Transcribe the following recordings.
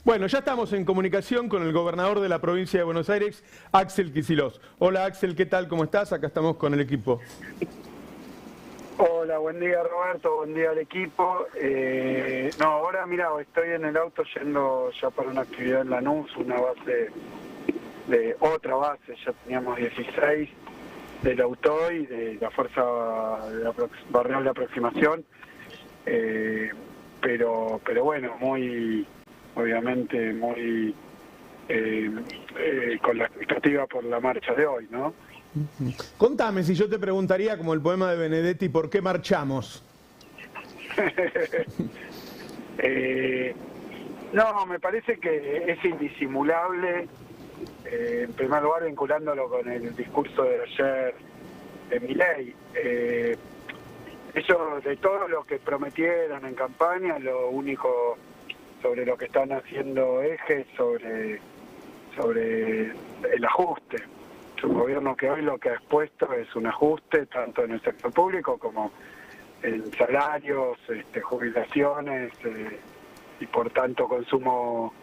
Bueno, ya estamos en comunicación con el gobernador de la provincia de Buenos Aires, Axel Kicillof. Hola Axel, ¿qué tal? ¿Cómo estás? Acá estamos con el equipo. Hola, buen día Roberto, buen día al equipo. No, ahora mira, estoy en el auto yendo ya para una actividad en Lanús, una base de otra base, ya teníamos 16 del AUTOI, de la Fuerza Barrial de Aproximación, pero bueno, muy, obviamente muy con la expectativa por la marcha de hoy, ¿no? Contame, si yo te preguntaría, como el poema de Benedetti, ¿por qué marchamos? No, me parece que es indisimulable, en primer lugar vinculándolo con el discurso de ayer de Milei. Ellos, de todo lo que prometieron en campaña, lo único sobre lo que están haciendo eje sobre el ajuste. Es un gobierno que hoy lo que ha expuesto es un ajuste tanto en el sector público como en salarios, jubilaciones y por tanto consumo,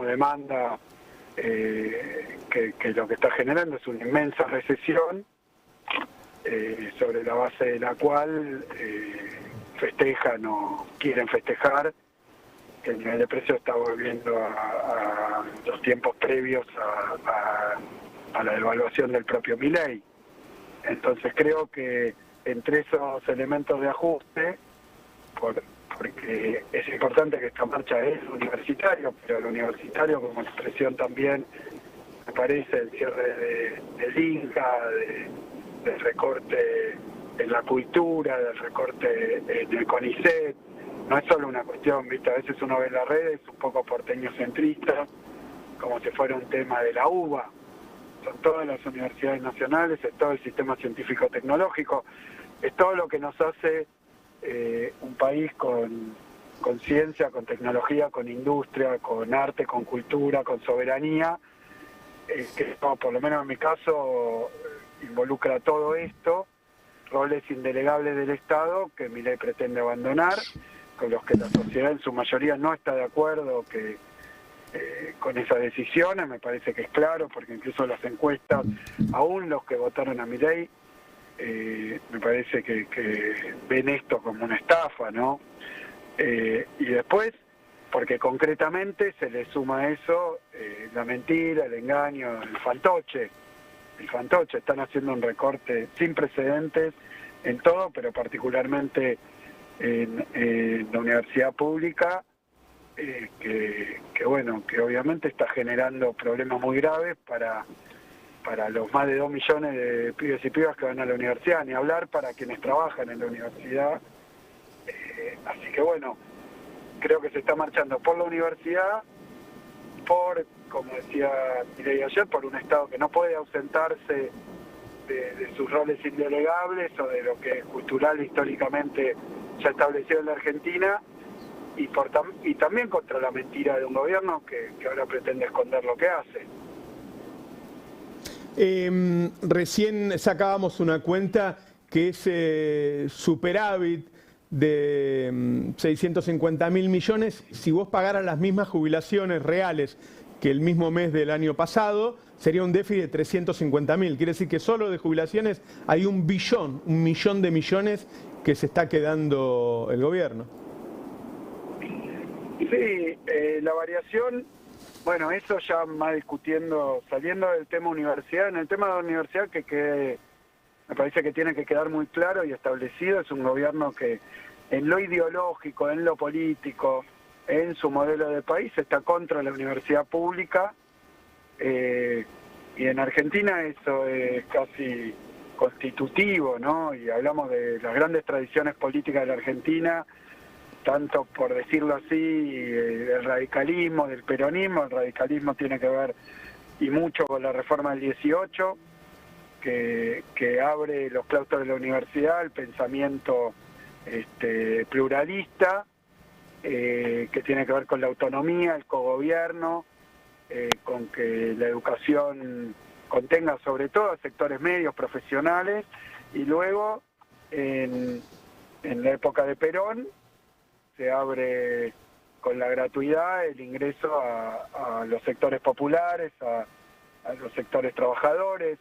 demanda, que lo que está generando es una inmensa recesión, sobre la base de la cual festejan o quieren festejar que el nivel de precio está volviendo a los tiempos previos a la devaluación del propio Milei. Entonces creo que entre esos elementos de ajuste, porque es importante que esta marcha es universitario, pero el universitario como expresión también, me parece, el cierre del Inca, del recorte en la cultura, del recorte en el CONICET, no es solo una cuestión, ¿viste? A veces uno ve las redes un poco porteño centrista, como si fuera un tema de la UBA. Son todas las universidades nacionales, es todo el sistema científico-tecnológico, es todo lo que nos hace un país con ciencia, con tecnología, con industria, con arte, con cultura, con soberanía, que no, por lo menos en mi caso involucra todo esto, roles indelegables del Estado que Milei pretende abandonar, con los que la sociedad en su mayoría no está de acuerdo con esas decisiones. Me parece que es claro, porque incluso las encuestas, aún los que votaron a Milei, me parece que ven esto como una estafa, ¿no? Y después, porque concretamente se le suma a eso la mentira, el engaño, el fantoche. Están haciendo un recorte sin precedentes en todo, pero particularmente en la universidad pública, que obviamente está generando problemas muy graves para los más de 2 millones de pibes y pibas que van a la universidad, ni hablar para quienes trabajan en la universidad. Así que bueno, creo que se está marchando por la universidad, por, como decía Milei ayer, por un Estado que no puede ausentarse de sus roles indelegables o de lo que cultural históricamente ya establecido en la Argentina, y también contra la mentira de un gobierno que ahora pretende esconder lo que hace. Recién sacábamos una cuenta que es superávit de 650.000 millones. Si vos pagaras las mismas jubilaciones reales que el mismo mes del año pasado, sería un déficit de 350.000. Quiere decir que solo de jubilaciones hay 1 millón de millones que se está quedando el gobierno. Sí, la variación, bueno, eso ya más discutiendo, saliendo del tema universidad. En el tema de la universidad, me parece que tiene que quedar muy claro y establecido, es un gobierno que en lo ideológico, en lo político, en su modelo de país, está contra la universidad pública, y en Argentina eso es casi constitutivo, ¿no? Y hablamos de las grandes tradiciones políticas de la Argentina, tanto por decirlo así, del radicalismo, del peronismo. El radicalismo tiene que ver y mucho con la reforma del 18, que abre los claustros de la universidad al pensamiento pluralista, que tiene que ver con la autonomía, el cogobierno, con que la educación contenga sobre todo a sectores medios, profesionales, y luego en la época de Perón se abre con la gratuidad el ingreso a los sectores populares, a los sectores trabajadores.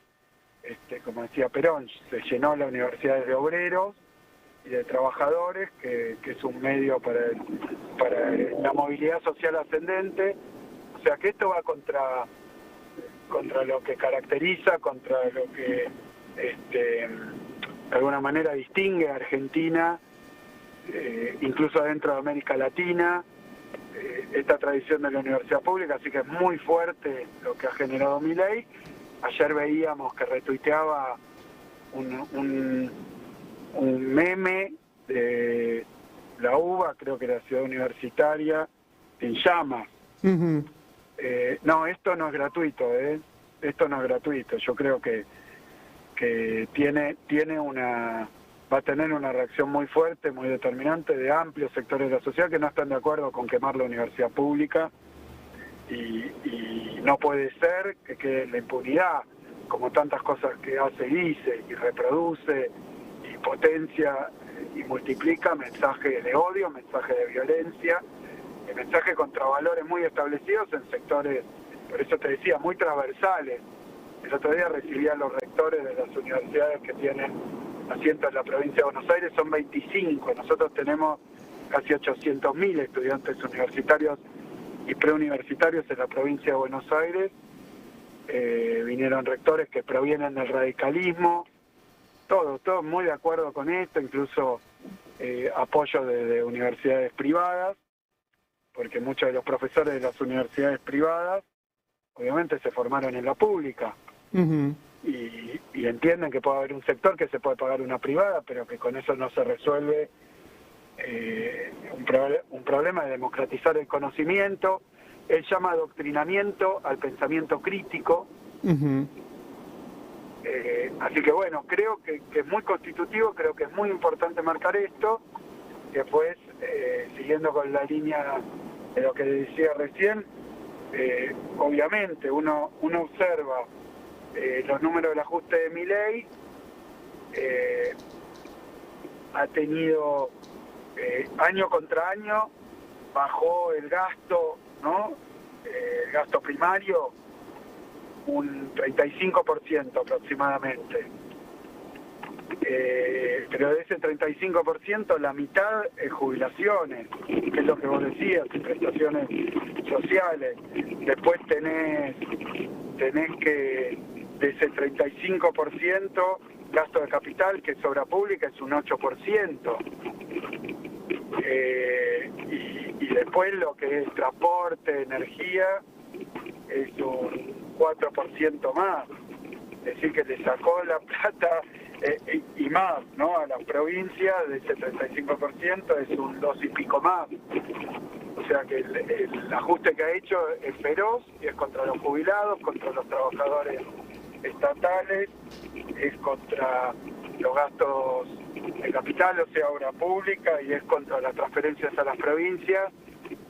Como decía Perón, se llenó la universidad de obreros y de trabajadores, que es un medio para la movilidad social ascendente. O sea que esto va contra lo que caracteriza, contra lo que de alguna manera distingue a Argentina, incluso dentro de América Latina, esta tradición de la universidad pública. Así que es muy fuerte lo que ha generado Milei. Ayer veíamos que retuiteaba un meme de la UBA, creo que era Ciudad Universitaria, en llamas. Uh-huh. No, esto no es gratuito, esto no es gratuito. Yo creo que va a tener una reacción muy fuerte, muy determinante de amplios sectores de la sociedad que no están de acuerdo con quemar la universidad pública, y no puede ser que quede en la impunidad, como tantas cosas que hace, dice y reproduce y potencia y multiplica mensajes de odio, mensajes de violencia, mensajes contra valores muy establecidos en sectores, por eso te decía, muy transversales. El otro día recibí a los rectores de las universidades que tienen asientos en la provincia de Buenos Aires, son 25. Nosotros tenemos casi 800.000 estudiantes universitarios y preuniversitarios en la provincia de Buenos Aires. Vinieron rectores que provienen del radicalismo, todos muy de acuerdo con esto, incluso apoyo de universidades privadas, porque muchos de los profesores de las universidades privadas obviamente se formaron en la pública. Uh-huh. Y entienden que puede haber un sector que se puede pagar una privada, pero que con eso no se resuelve un problema de democratizar el conocimiento. Él llama adoctrinamiento al pensamiento crítico. Uh-huh. Así que bueno, creo que es muy constitutivo, creo que es muy importante marcar esto. Después, siguiendo con la línea de lo que decía recién, obviamente uno observa los números del ajuste de Milei. Ha tenido año contra año, bajó el gasto, ¿no? El gasto primario un 35% aproximadamente. Pero de ese 35%, la mitad es jubilaciones, que es lo que vos decías, y prestaciones sociales. Después tenés que, de ese 35%, gasto de capital, que es obra pública, es un 8%. Y después lo que es transporte, energía, es un 4% más. Es decir, que le sacó la plata y más, ¿no? A las provincias, de ese 35% es un 2 y pico más. O sea que el ajuste que ha hecho es feroz y es contra los jubilados, contra los trabajadores estatales, es contra los gastos de capital, o sea, obra pública, y es contra las transferencias a las provincias,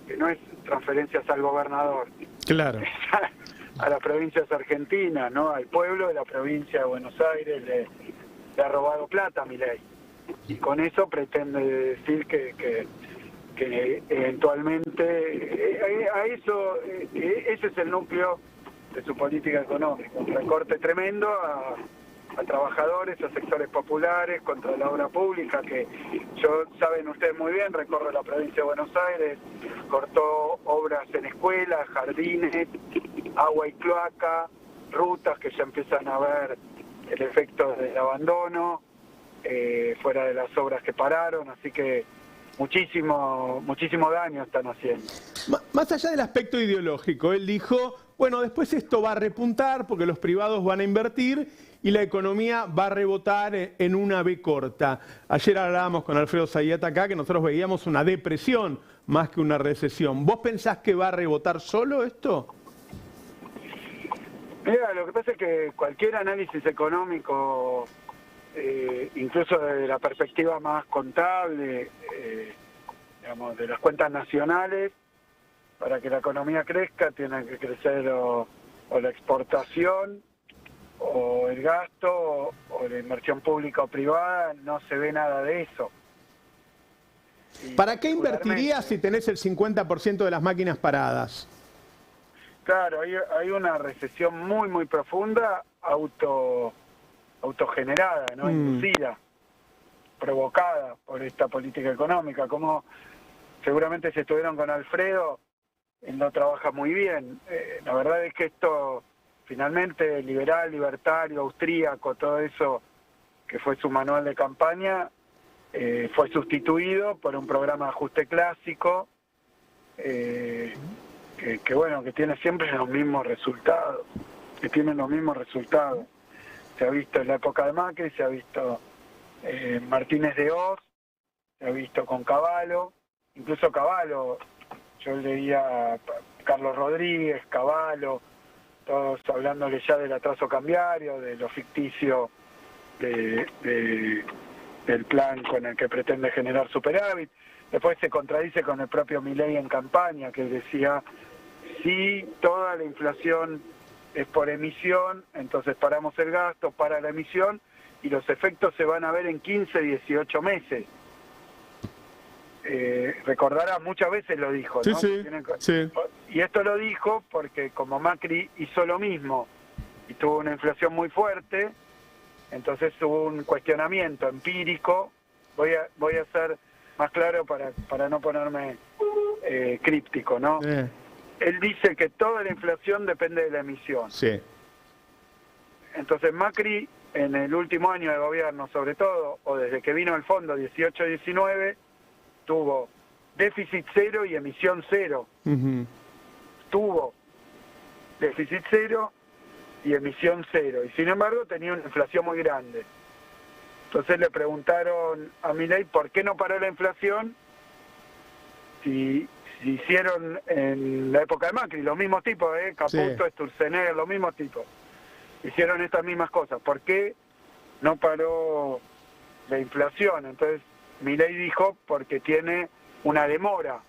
que no es transferencias al gobernador. Claro. A las provincias argentinas, ¿no? Al pueblo de la provincia de Buenos Aires le ha robado plata a Milei. Y con eso pretende decir que eventualmente a eso, ese es el núcleo de su política económica, un recorte tremendo a trabajadores, a sectores populares, contra la obra pública, que saben ustedes muy bien, recorre la provincia de Buenos Aires, cortó obras en escuelas, jardines, agua y cloaca, rutas que ya empiezan a ver el efecto del abandono, fuera de las obras que pararon, así que muchísimo daño están haciendo. Más allá del aspecto ideológico, él dijo, bueno, después esto va a repuntar porque los privados van a invertir y la economía va a rebotar en una B corta. Ayer hablábamos con Alfredo Zayat acá que nosotros veíamos una depresión más que una recesión. ¿Vos pensás que va a rebotar solo esto? Mira, lo que pasa es que cualquier análisis económico, incluso desde la perspectiva más contable, digamos, de las cuentas nacionales, para que la economía crezca tiene que crecer o la exportación, o el gasto, o la inversión pública o privada. No se ve nada de eso. ¿Para qué invertirías si tenés el 50% de las máquinas paradas? Claro, hay una recesión muy, muy profunda, autogenerada, ¿no? Inducida, provocada por esta política económica. Como seguramente si estuvieron con Alfredo, él no trabaja muy bien. La verdad es que esto, finalmente, liberal, libertario, austríaco, todo eso que fue su manual de campaña, fue sustituido por un programa de ajuste clásico, que bueno, que tiene siempre los mismos resultados, Se ha visto en la época de Macri, se ha visto Martínez de Oz, se ha visto con Cavallo, incluso Cavallo, yo leía a Carlos Rodríguez, Cavallo, todos hablándole ya del atraso cambiario, de lo ficticio del plan con el que pretende generar superávit. Después se contradice con el propio Milei en campaña, que decía, si toda la inflación es por emisión, entonces paramos el gasto para la emisión y los efectos se van a ver en 15, 18 meses. Recordarás, muchas veces lo dijo, ¿no? Sí. Y esto lo dijo porque como Macri hizo lo mismo y tuvo una inflación muy fuerte, entonces hubo un cuestionamiento empírico. Voy a ser más claro para no ponerme críptico, ¿no? Él dice que toda la inflación depende de la emisión. Sí. Entonces Macri, en el último año de gobierno sobre todo, o desde que vino al fondo 18-19, tuvo déficit cero y emisión cero. Tuvo déficit cero y emisión cero. Y sin embargo tenía una inflación muy grande. Entonces le preguntaron a Milei por qué no paró la inflación si hicieron en la época de Macri, los mismos tipos, Caputo, Sí. Sturzenegger, los mismos tipos. Hicieron estas mismas cosas. ¿Por qué no paró la inflación? Entonces Milei dijo porque tiene una demora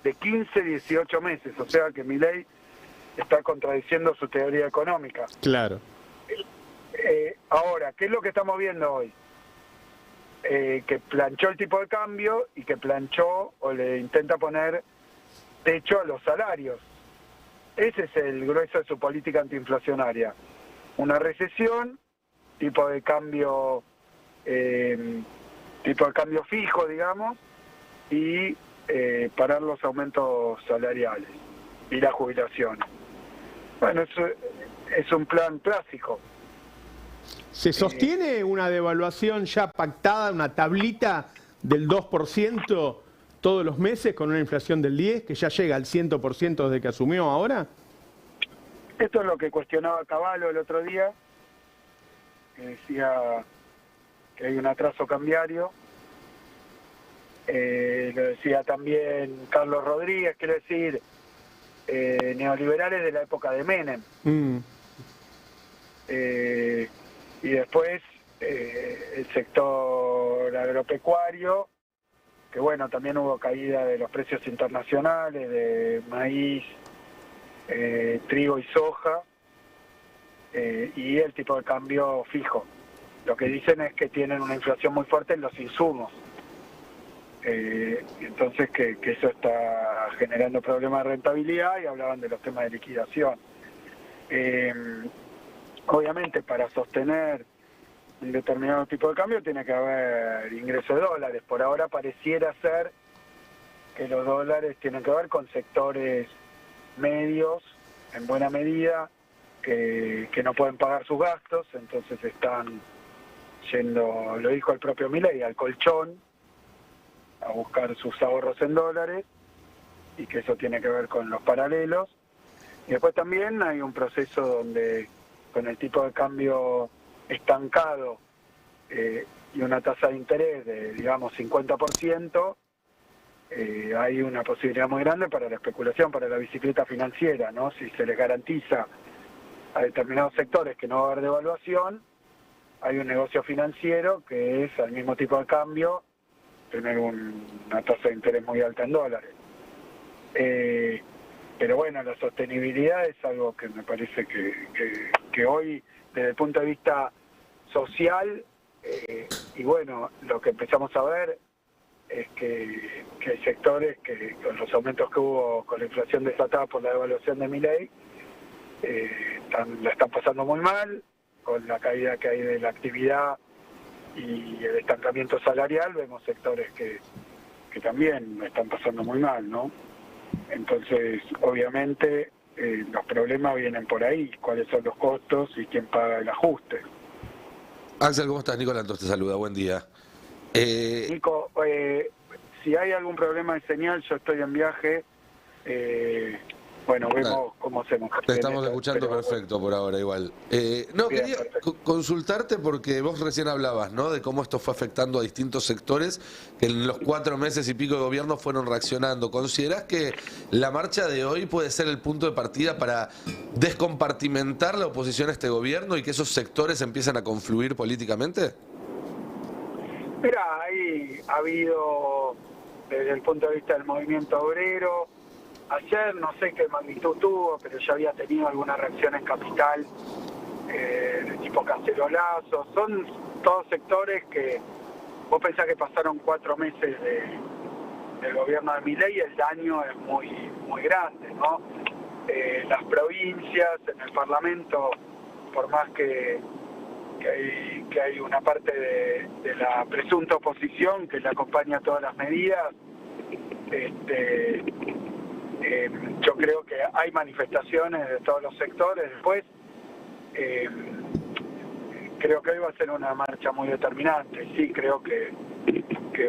de 15, 18 meses. O sea que Milei está contradiciendo su teoría económica. Claro. Ahora, ¿qué es lo que estamos viendo hoy? Que planchó el tipo de cambio y que planchó o le intenta poner techo a los salarios. Ese es el grueso de su política antiinflacionaria. Una recesión, tipo de cambio fijo, digamos, y parar los aumentos salariales y las jubilaciones. Bueno, eso es un plan clásico. ¿Se sostiene una devaluación ya pactada, una tablita del 2% todos los meses con una inflación del 10%, que ya llega al 100% desde que asumió ahora? Esto es lo que cuestionaba Cavallo el otro día, que decía que hay un atraso cambiario. Lo decía también Carlos Rodríguez, quiero decir, neoliberales de la época de Menem. Y después el sector agropecuario, que bueno, también hubo caída de los precios internacionales de maíz, trigo y soja, y el tipo de cambio fijo. Lo que dicen es que tienen una inflación muy fuerte en los insumos. Entonces que eso está generando problemas de rentabilidad, y hablaban de los temas de liquidación. Obviamente para sostener un determinado tipo de cambio tiene que haber ingreso de dólares. Por ahora pareciera ser que los dólares tienen que ver con sectores medios, en buena medida, que no pueden pagar sus gastos, entonces están yendo, lo dijo el propio Milei, al colchón, a buscar sus ahorros en dólares, y que eso tiene que ver con los paralelos. Y después también hay un proceso donde, con el tipo de cambio estancado y una tasa de interés de, digamos, 50%, hay una posibilidad muy grande para la especulación, para la bicicleta financiera, ¿no? Si se les garantiza a determinados sectores que no va a haber devaluación, hay un negocio financiero que es al mismo tipo de cambio tener una tasa de interés muy alta en dólares. Pero bueno, la sostenibilidad es algo que me parece que hoy, desde el punto de vista social, y bueno, lo que empezamos a ver es que hay sectores que con los aumentos que hubo con la inflación desatada por la devaluación de Milei, la están pasando muy mal, con la caída que hay de la actividad y el estancamiento salarial, vemos sectores que también están pasando muy mal, ¿no? Entonces, obviamente, los problemas vienen por ahí, cuáles son los costos y quién paga el ajuste. Axel, ¿cómo estás? Nicolás te saluda, buen día. Nico, si hay algún problema de señal, yo estoy en viaje, bueno, vemos cómo hacemos. Te estamos escuchando perfecto por ahora igual. No, bien, quería perfecto. consultarte porque vos recién hablabas, ¿no? De cómo esto fue afectando a distintos sectores que en los 4 meses y pico de gobierno fueron reaccionando. ¿Considerás que la marcha de hoy puede ser el punto de partida para descompartimentar la oposición a este gobierno y que esos sectores empiecen a confluir políticamente? Mira, ahí ha habido, desde el punto de vista del movimiento obrero, ayer no sé qué magnitud tuvo, pero ya había tenido alguna reacción en Capital, de tipo cacerolazo. Son todos sectores que vos pensás que pasaron 4 meses del gobierno de Milei y el daño es muy grande, ¿no? Las provincias, en el Parlamento, por más que hay una parte de la presunta oposición que le acompaña todas las medidas, yo creo que hay manifestaciones de todos los sectores. Después, creo que hoy va a ser una marcha muy determinante. Sí, creo que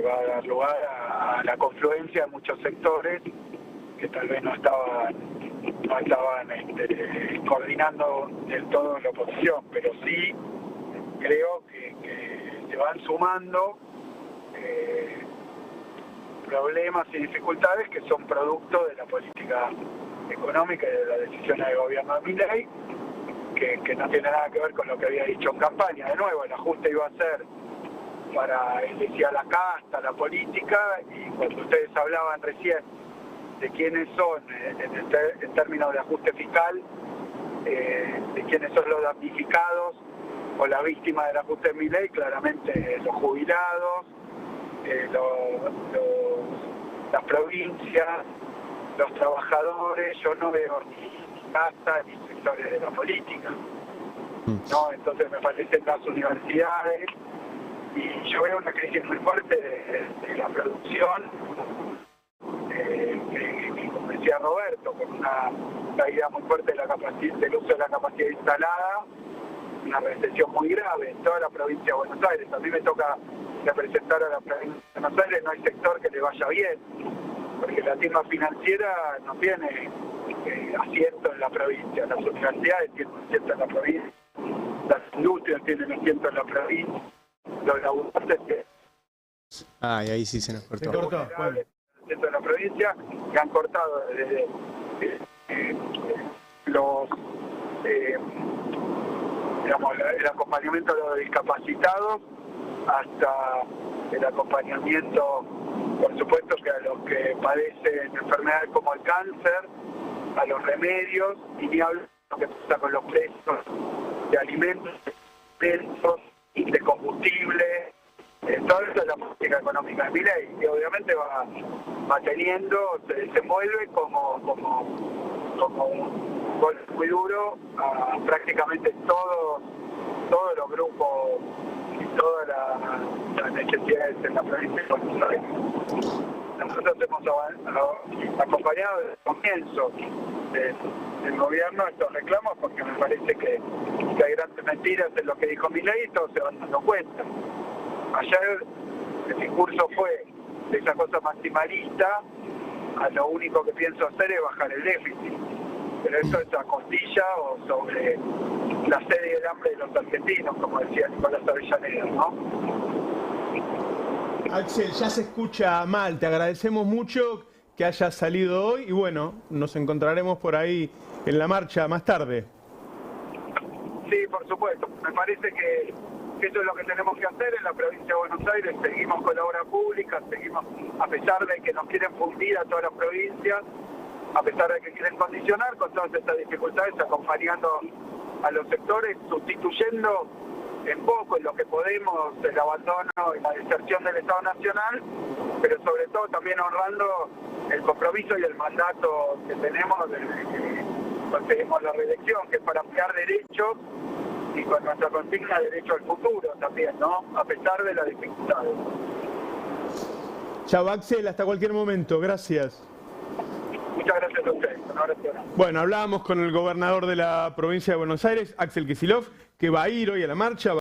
va a dar lugar a la confluencia de muchos sectores que tal vez no estaban coordinando del todo la oposición, pero sí creo que se van sumando problemas y dificultades que son producto de la política económica y de las decisiones del gobierno de Milei, que no tiene nada que ver con lo que había dicho en campaña. De nuevo, el ajuste iba a ser para, él decía, la casta, la política, y cuando ustedes hablaban recién de quiénes son, en términos de ajuste fiscal, de quiénes son los damnificados o la víctima del ajuste de Milei, claramente los jubilados, las provincias, los trabajadores. Yo no veo ni casta ni sectores de la política, ¿no? Entonces me parecen las universidades, y yo veo una crisis muy fuerte de la producción, que como decía Roberto, con una caída muy fuerte del uso de la capacidad instalada, una recesión muy grave en toda la provincia de Buenos Aires. A mí me toca representar a la provincia de Buenos Aires, no hay sector que le vaya bien, porque la firma financiera no tiene asiento en la provincia, las universidades tienen asiento en la provincia, las industrias tienen asiento en la provincia, los laburantes tienen y ahí sí se nos cortó. asiento en la provincia, que han cortado desde el acompañamiento de los discapacitados hasta el acompañamiento, por supuesto, que a los que padecen enfermedades como el cáncer, a los remedios, y ni hablo de lo que pasa con los precios de alimentos, de combustible. Todo eso es la política económica de Milei, que obviamente va teniendo, se desenvuelve como un golpe muy duro a prácticamente todos los grupos y todas las necesidades en la provincia de Buenos Aires. Nosotros hemos acompañado desde el comienzo del gobierno estos reclamos, porque me parece que hay grandes mentiras en lo que dijo Milei y todos se van dando cuenta. Ayer el discurso fue de esa cosa maximalista a lo único que pienso hacer es bajar el déficit. Pero esto es a costilla o sobre la sed y el hambre de los argentinos, como decía Nicolás Avellaneda, ¿no? Axel, ya se escucha mal, te agradecemos mucho que hayas salido hoy y bueno, nos encontraremos por ahí en la marcha más tarde. Sí, por supuesto. Me parece que eso es lo que tenemos que hacer en la provincia de Buenos Aires. Seguimos con la obra pública, seguimos, a pesar de que nos quieren fundir a todas las provincias, a pesar de que quieren condicionar con todas estas dificultades, acompañando a los sectores, sustituyendo en poco, en lo que podemos, el abandono y la deserción del Estado Nacional pero sobre todo también honrando el compromiso y el mandato que tenemos desde que conseguimos la reelección, que es para ampliar derechos y con nuestra consigna derecho al futuro también, ¿no? A pesar de las dificultades. Chao, Axel, hasta cualquier momento. Gracias. Muchas gracias a ustedes. Un abrazo. Bueno, hablábamos con el gobernador de la provincia de Buenos Aires, Axel Kicillof, que va a ir hoy a la marcha.